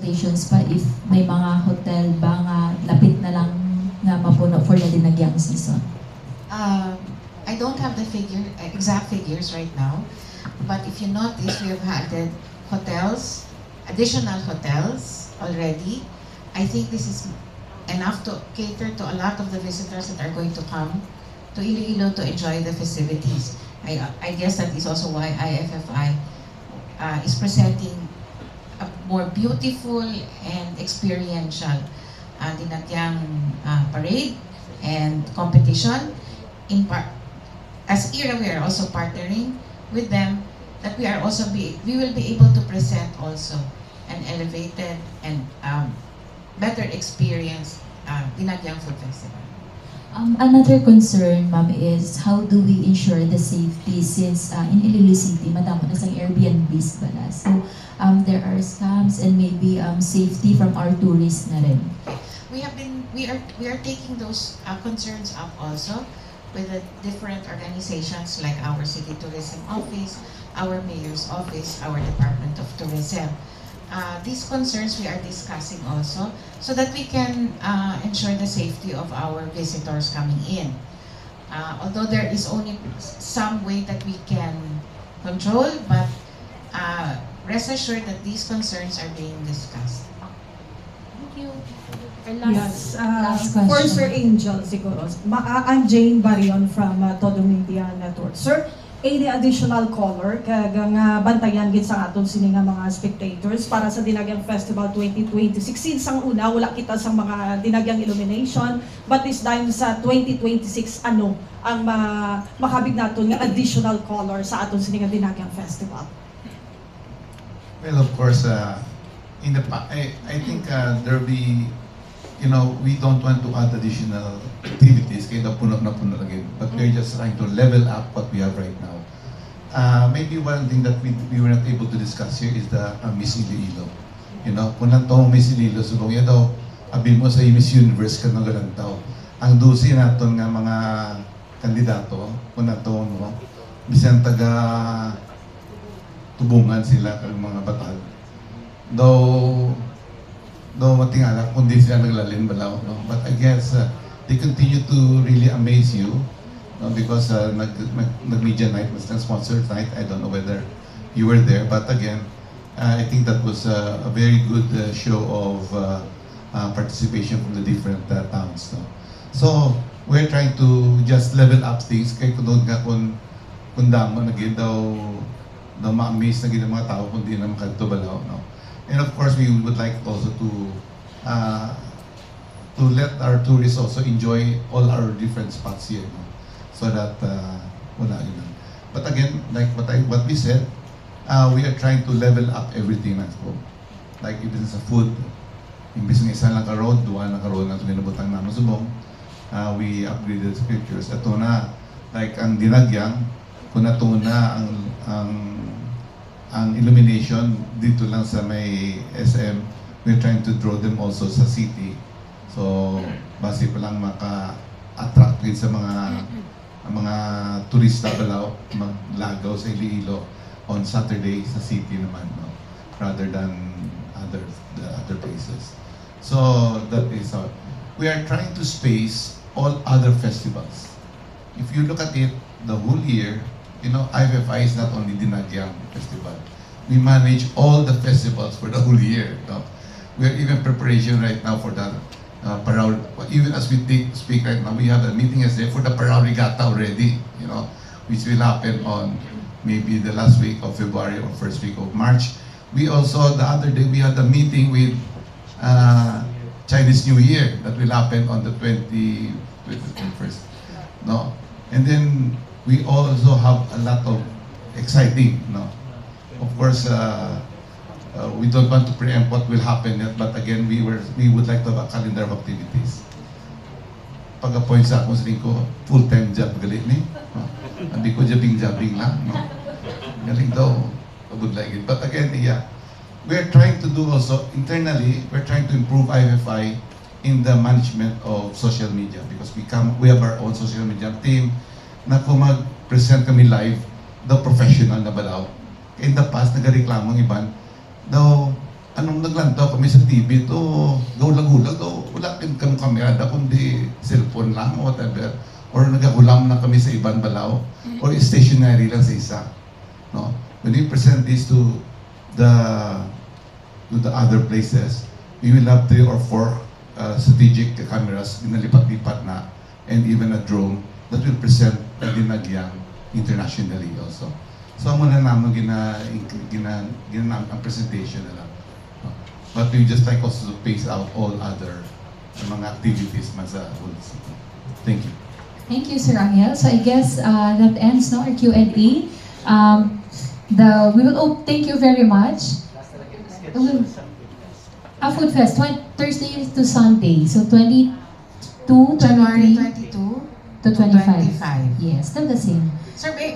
locations pa if may mga hotel ba nga lapit na lang nga mapuno for the dinagyang season? I don't have the exact figures right now, but if you notice, we have added hotels, additional hotels already. I think this is enough to cater to a lot of the visitors that are going to come to Iloilo to enjoy the festivities. I guess that is also why IFFI is presenting a more beautiful and experiential dinagyang parade and competition. As ERA, we are also partnering with them that we will be able to present also an elevated and better experience Dinagyang Food Festival. Another concern, ma'am, is how do we ensure the safety since in Iloilo City, madamo na sang Airbnbs bala. So there are scams and maybe safety from our tourists na rin. We are taking those concerns up also with the different organizations like our City Tourism Office, our Mayor's Office, our Department of Tourism. These concerns we are discussing also so that we can ensure the safety of our visitors coming in. Although there is only some way that we can control, but rest assured that these concerns are being discussed. Thank you. Yes, last for question. Sir Angel siguro. I'm Jane Barion from Todo Media Network. Sir, any additional caller kagang bantayan gid sa aton sini nga mga spectators para sa Dinagyang Festival 2026. Since ang una wala kita sa mga Dinagyang illumination, but this time sa 2026 ano ang makabig naton nga additional caller sa aton sini nga Dinagyang Festival? Well, of course, in the I think there'll be, we don't want to add additional activities kaya puno na puno again, but we're just trying to level up what we have right now. Maybe one thing that we were not able to discuss here is the Miss Iloilo. Kung nato Miss Iloilo, subong yan daw, abin mo sa Miss Universe ka na ganang tao. Ang dusi naton nga mga kandidato, kung nato, bisan taga tubungan sila kag mga batal. Though matingala kung di sila naglalin balaw, no? But I guess they continue to really amaze you, no? Because nag-media night was the sponsored night. I don't know whether you were there, but again, I think that was a very good show of participation from the different towns, no? So we're trying to just level up things kay kung nga kung damo na gid daw ma-amaze na gid ang mga tao kung di na makadto balaw, no? And of course, we would like also to let our tourists also enjoy all our different spots here, no? So that wala yun. But again, like what we said, we are trying to level up everything na po. Like even sa food, imbis ng isa lang ka-road, duwa na ka-road na ito ginabutang naman subong, we upgraded scriptures. Ito na, like ang Dinagyang, kung nato na ang illumination dito lang sa may SM, we're trying to draw them also sa city. So, base pa lang maka-attract din sa mga turista balaw, maglagaw sa Iloilo on Saturday sa city naman, no? Rather than the other places. So, that is how. We are trying to space all other festivals. If you look at it, the whole year, IFFI is not only Dinagyang Festival. We manage all the festivals for the whole year. No? We are even preparation right now for the Parao. Even as we speak right now, we have a meeting yesterday for the Parao Regatta already, which will happen on maybe the last week of February or first week of March. We also, the other day, we had a meeting with Chinese New Year that will happen on the 21st. No? And then, we also have a lot of exciting, Of course, we don't want to preempt what will happen yet, but again, we would like to have a calendar of activities. Pag-appoint sa akong saling ko, full-time job galit ni. Sabi ko, jabing-jabing lang. Galing daw. I would like it. But again, yeah, we're trying to do also, internally, we're trying to improve IFFI in the management of social media because we have our own social media team na kung mag-present kami live, daw professional na ba daw? In the past, nagareklamo ng iban, daw anong naglantaw kami sa TV to, gaulag-ulag to, wala kami kamerada, kundi cellphone lang, whatever. Or nagahulam na kami sa ibang balaw, or stationary lang sa isa. No? When we present this to the other places, we will have 3 or 4 strategic cameras, ginalipat-lipat na, and even a drone that will present Dinagyang internationally also. So muna naman ang presentation na lang. But we just like also to pace out all other mga activities man sa whole city. Thank you. Thank you, Sir Angel. So I guess that ends our Q&A. Thank you very much. Food Fest, Thursday to Sunday. So 22, January 23 22 to 25. 25. Yes, still the same. Sir,